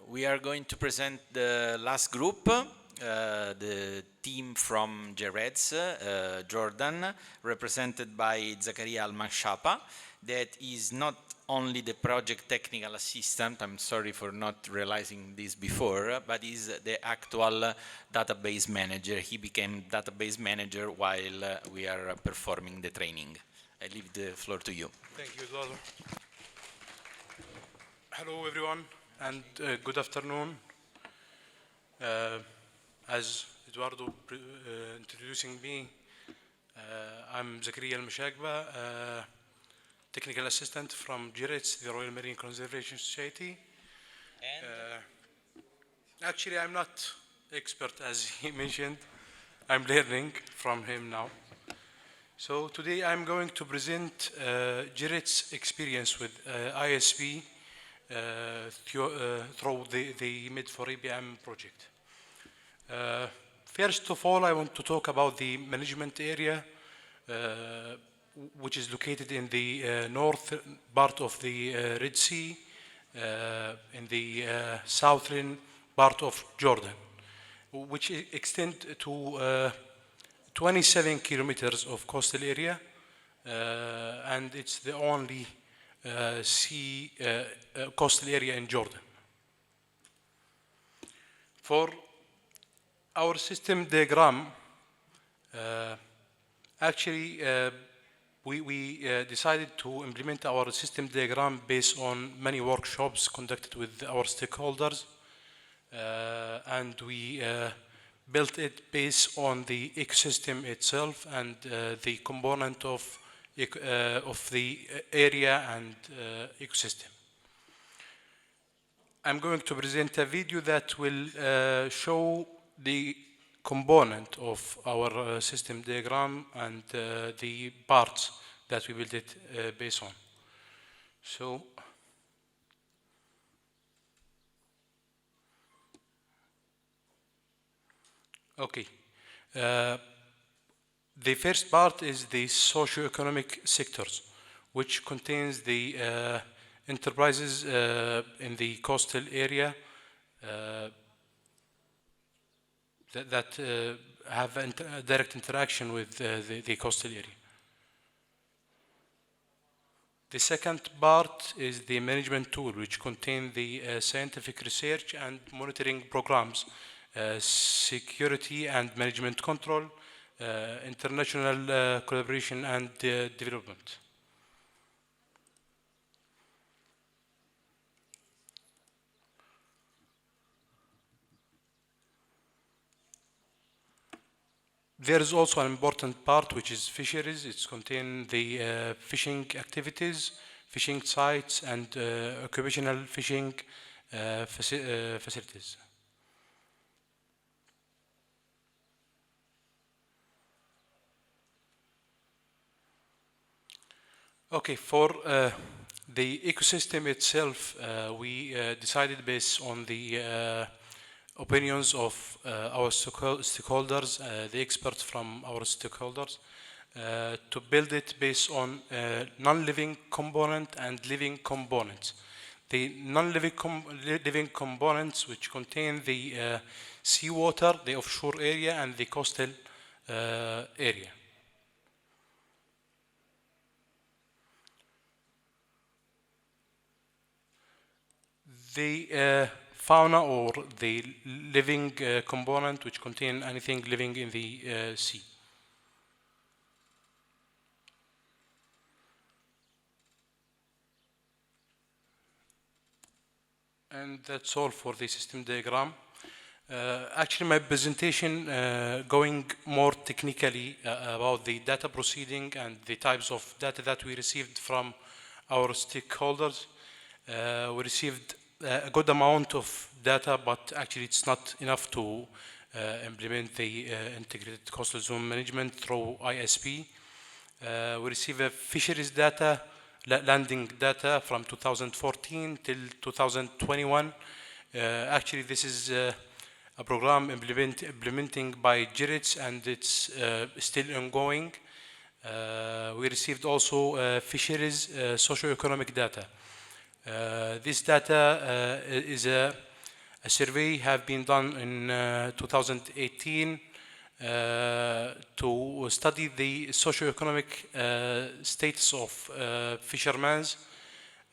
We are going to present the last group, the team from JREDS, Jordan, represented by Zakaria Al-Manshapa, that is not only the project technical assistant, I'm sorry for not realizing this before, but is the actual database manager. He became database manager while we are performing the training. I leave the floor to you. Thank you, Eduardo. Hello, everyone, and good afternoon. As Eduardo introducing me, I'm Zakaria Al-Manshapa, technical assistant from JREDS, the Royal Marine Conservation Society. Actually, I'm not expert, as he mentioned. I'm learning from him now. So today I'm going to present JREDS experience with ISP through the Mid4EBM project. First of all, I want to talk about the management area, which is located in the north part of the Red Sea, in the southern part of Jordan, which extend to 27 kilometers of coastal area, and it's the only sea coastal area in Jordan. For our system diagram, actually we decided to implement our system diagram based on many workshops conducted with our stakeholders, and we built it based on the ecosystem itself and the component of the area and ecosystem. I'm going to present a video that will show the component of our system diagram and the parts that we built it based on. So, okay. The first part is the socio-economic sectors, which contains the enterprises in the coastal area that have direct interaction with the coastal area. The second part is the management tool, which contains the scientific research and monitoring programs, security and management control, international collaboration and development. There is also an important part which is fisheries. It's contains the fishing activities, fishing sites, and occupational fishing facilities. Okay, for the ecosystem itself, we decided based on the opinions of our stakeholders, the experts from our stakeholders, to build it based on non-living component and living components. The non-living components, which contain the seawater, the offshore area, and the coastal area. The fauna or the living component, which contain anything living in the sea. And that's all for the system diagram. Actually, my presentation going more technically about the data proceeding and the types of data that we received from our stakeholders. We received a good amount of data, but actually it's not enough to implement the integrated coastal zone management through ISP. We receive a fisheries data, landing data from 2014 till 2021. Actually, this is a program implementing by JREDS, and it's still ongoing. We received also fisheries socio-economic data. This data is A survey have been done in 2018 to study the socio-economic status of fishermen.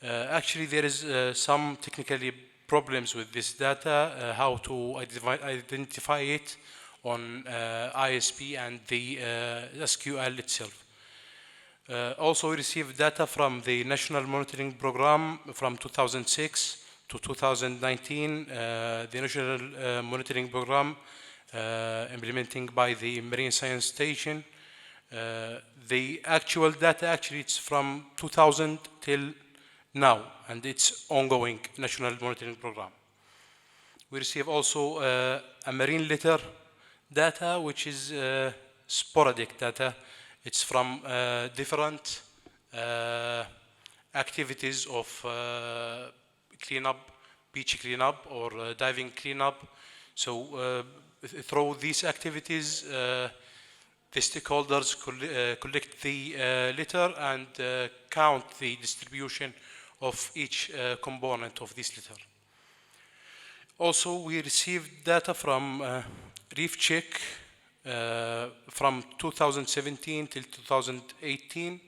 Actually, there is some technically problems with this data, how to identify it on ISP and the SQL itself. Also, we received data from the National Monitoring Program from 2006 to 2019, the National Monitoring Program implementing by the Marine Science Station. The actual data actually it's from 2000 till now, and it's ongoing National Monitoring Program. We receive also a marine litter data, which is sporadic data. It's from different activities of cleanup, beach cleanup or diving cleanup. So through these activities, the stakeholders collect the litter and count the distribution of each component of this litter. Also, we received data from Reef Check from 2017 till 2018.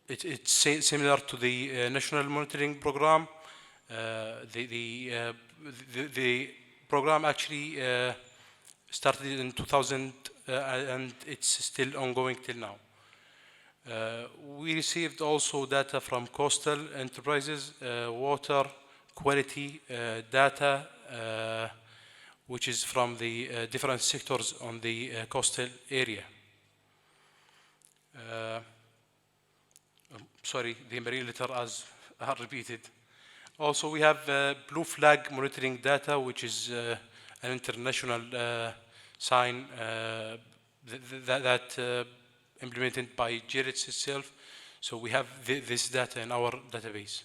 It's similar to the National Monitoring Program. The program actually started in 2000 and it's still ongoing till now. We received also data from coastal enterprises, water quality data, which is from the different sectors on the coastal area. Sorry, the marine litter as are repeated. Also, we have blue flag monitoring data, which is an international sign that implemented by JREDS itself. So we have this data in our database.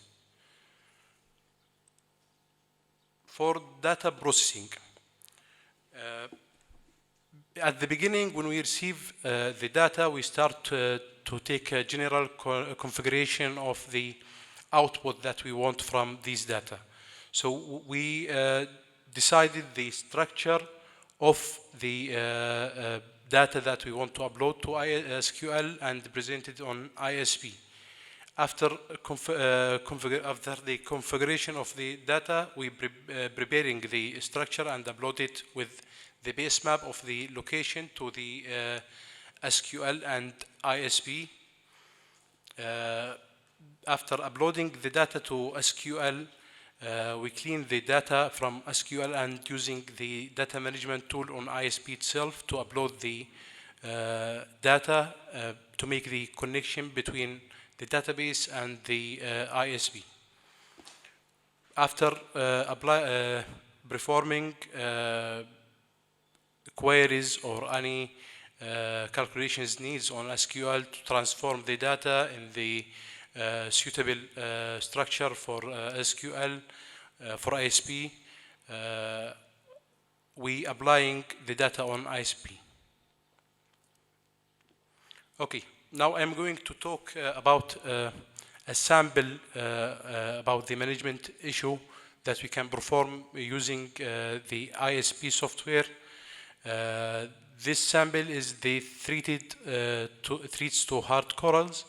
For data processing, at the beginning, when we receive the data, we start to take a general configuration of the output that we want from these data. So we decided the structure of the data that we want to upload to SQL and present it on ISP. After the configuration of the data, we preparing the structure and upload it with the base map of the location to the SQL and ISP. After uploading the data to SQL, we clean the data from SQL and using the data management tool on ISP itself to upload the data to make the connection between the database and the ISP. After performing queries or any calculations needs on SQL to transform the data in the suitable structure for SQL for ISP, we applying the data on ISP. Okay, now I'm going to talk about a sample about the management issue that we can perform using the ISP software. This sample is the threats to hard corals.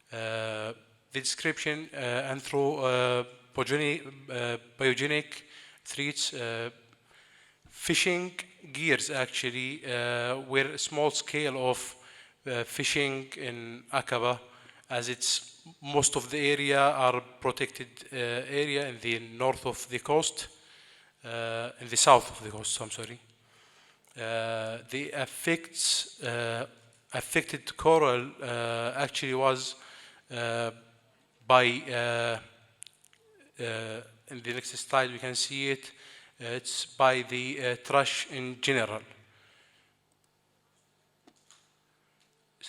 The description anthropogenic threats, fishing gears actually, were a small scale of fishing in Aqaba, as it's most of the area are protected area in the north of the coast, in the south of the coast, I'm sorry. The affected coral actually was by in the next slide we can see it. It's by the trash in general.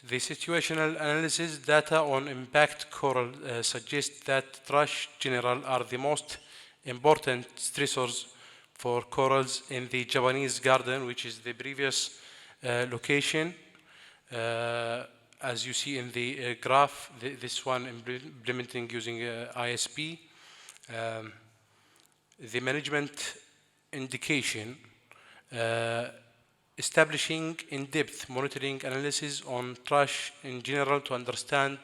The situational analysis data on impact coral suggests that trash general are the most important stressors for corals in the Japanese garden, which is the previous location. As you see in the graph, this one implementing using ISP. the management indication, establishing in-depth monitoring analysis on trash in general to understand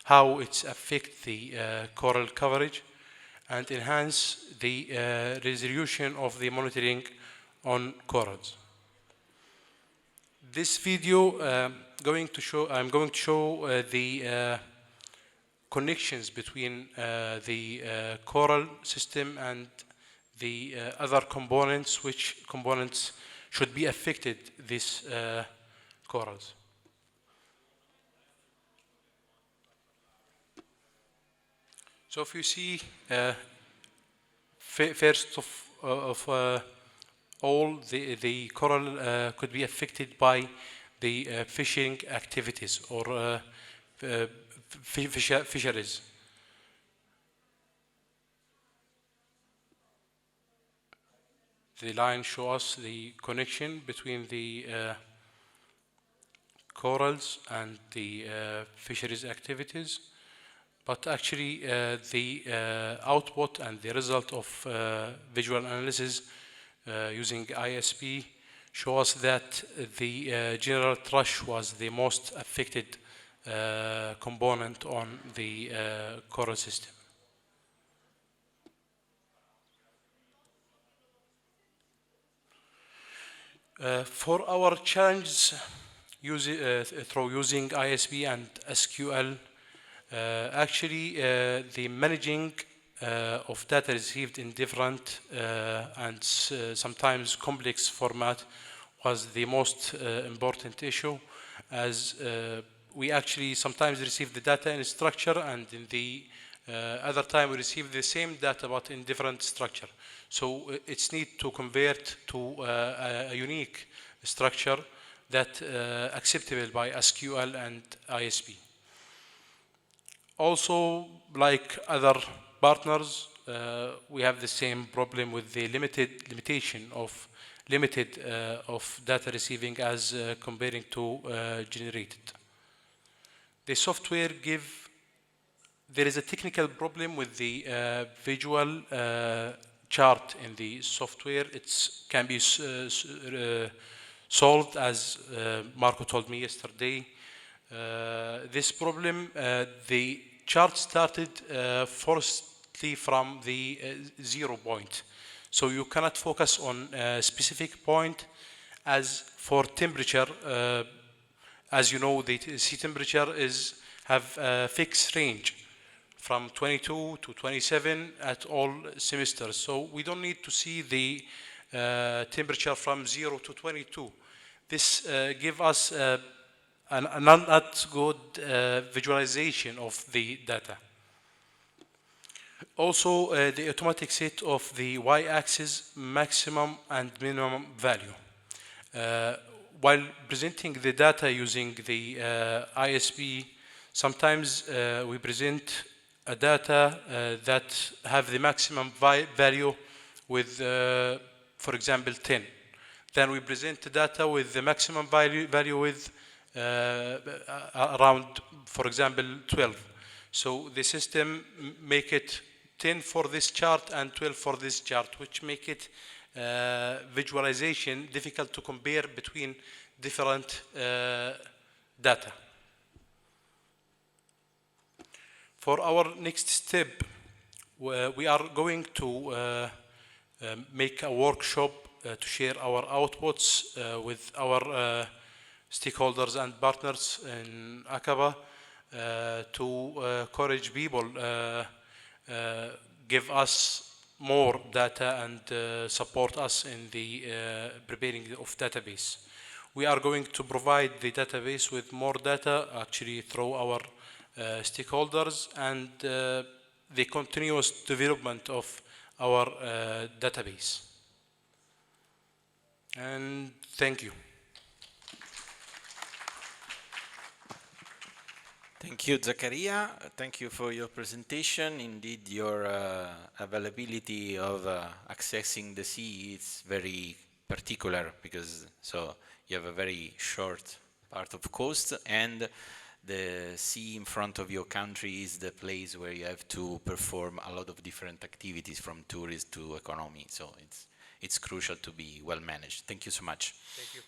how it affects the coral coverage and enhance the resolution of the monitoring on corals. This video I'm going to show the connections between the coral system and the other components, which components should be affected these corals. So if you see, first of all, the coral could be affected by the fishing activities or fisheries. The line shows us the connection between the corals and the fisheries activities. But actually, the output and the result of visual analysis using ISP show us that the general thrush was the most affected component on the coral system. For our challenges through using ISP and SQL, actually the managing of data received in different and sometimes complex format was the most important issue, as we actually sometimes receive the data in structure, and in the other time we receive the same data but in different structure. So it's need to convert to a unique structure that acceptable by SQL and ISP. Also, like other partners, we have the same problem with the limitation of data receiving as comparing to generated. The software there is a technical problem with the visual chart in the software. It can be solved, as Marco told me yesterday. This problem, the chart started firstly from the 0 point. So you cannot focus on a specific point. As for temperature, as you know, the sea temperature have a fixed range from 22 to 27 at all semesters. So we don't need to see the temperature from 0 to 22. This gives us a not good visualization of the data. Also, the automatic set of the y-axis maximum and minimum value. While presenting the data using the ISP, sometimes we present a data that have the maximum value with, for example, 10. Then we present the data with the maximum value with around, for example, 12. So the system make it 10 for this chart and 12 for this chart, which make it visualization difficult to compare between different data. For our next step, we are going to make a workshop to share our outputs with our stakeholders and partners in Aqaba to encourage people give us more data and support us in the preparing of database. We are going to provide the database with more data actually through our stakeholders and the continuous development of our database. And thank you. Thank you, Zaccaria. Thank you for your presentation. Indeed, your availability of accessing the sea is very particular, because so you have a very short part of coast, and the sea in front of your country is the place where you have to perform a lot of different activities from tourism to economy. So it's crucial to be well managed. Thank you so much. Thank you.